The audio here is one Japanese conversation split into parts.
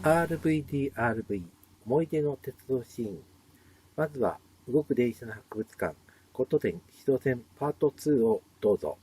RVDRV 思い出の鉄道シーン。まずは動く電車の博物館ことでん首都線パート2をどうぞ。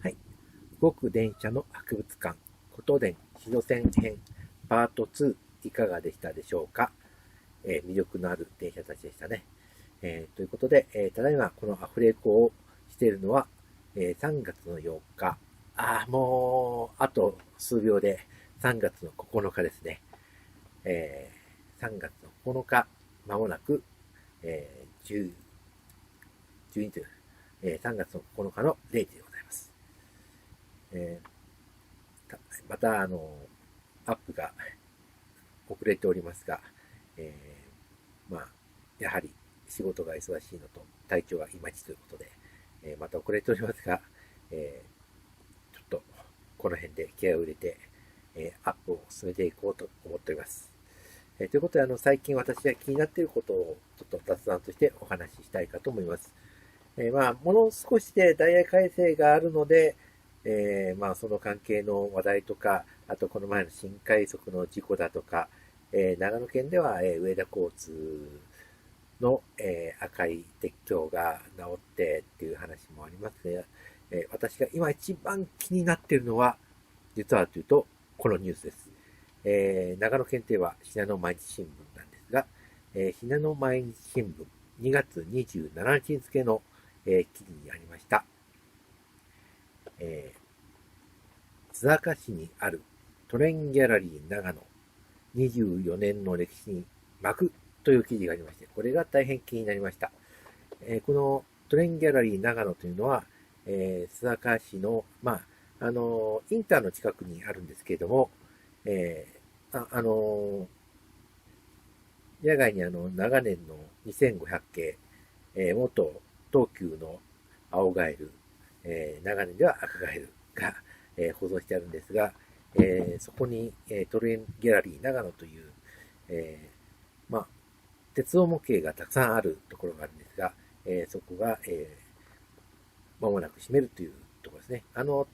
はい。動く電車の博物館、ことでん日野線編パート2いかがでしたでしょうか。魅力のある電車たちでしたね。ということで、ただいまこのアフレコをしているのは、3月の8日、もう、あと数秒で3月の9日ですね。3月の9日、まもなく、10、12という、3月の9日の0時でございます。また、アップが遅れておりますが、やはり仕事が忙しいのと体調がいまいちということで、また遅れておりますが、ちょっとこの辺で気合を入れて、アップを進めていこうと思っております。ということで、最近私が気になっていることをちょっと雑談としてお話ししたいかと思います。もの少しでダイヤ改正があるので、その関係の話題とか、あとこの前の新快速の事故だとか、長野県では、上田交通の、赤い鉄橋が治ってっていう話もありますが、私が今一番気になっているのは、実はというと、このニュースです。長野県といえば、信濃毎日新聞なんですが、信濃毎日新聞2月27日付の、記事にありました。須坂市にあるトレンギャラリー長野24年の歴史に幕という記事がありまして、これが大変気になりました。このトレンギャラリー長野というのは、須坂市の、インターの近くにあるんですけれども、野外に長年の2500系、元東急の青ガエル、長年では赤ガエルが、保存してあるんですが、そこに、トレンギャラリー長野という、鉄道模型がたくさんあるところがあるんですが、そこが、間もなく閉めるというところですね。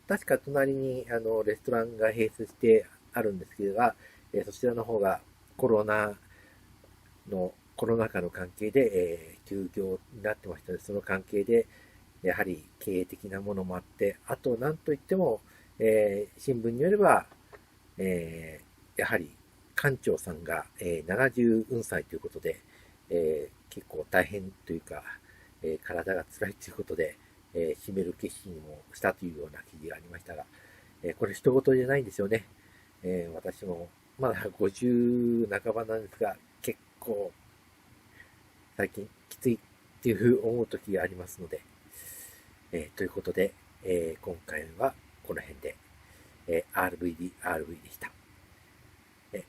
確か隣に、レストランが併設してあるんですけどが、そちらの方がコロナ禍の関係で、休業になってましたので、その関係で、やはり経営的なものもあって、あと何といっても、新聞によれば、やはり館長さんが、70歳ということで、結構大変というか、体が辛いということで、閉める決心をしたというような記事がありましたが、これ一言じゃないんですよね。私もまだ50半ばなんですが、結構最近きついっていう思う時がありますので、ということで、今回はこの辺で、RVD でした。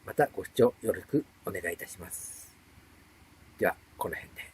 またご視聴よろしくお願いいたします。では、この辺で。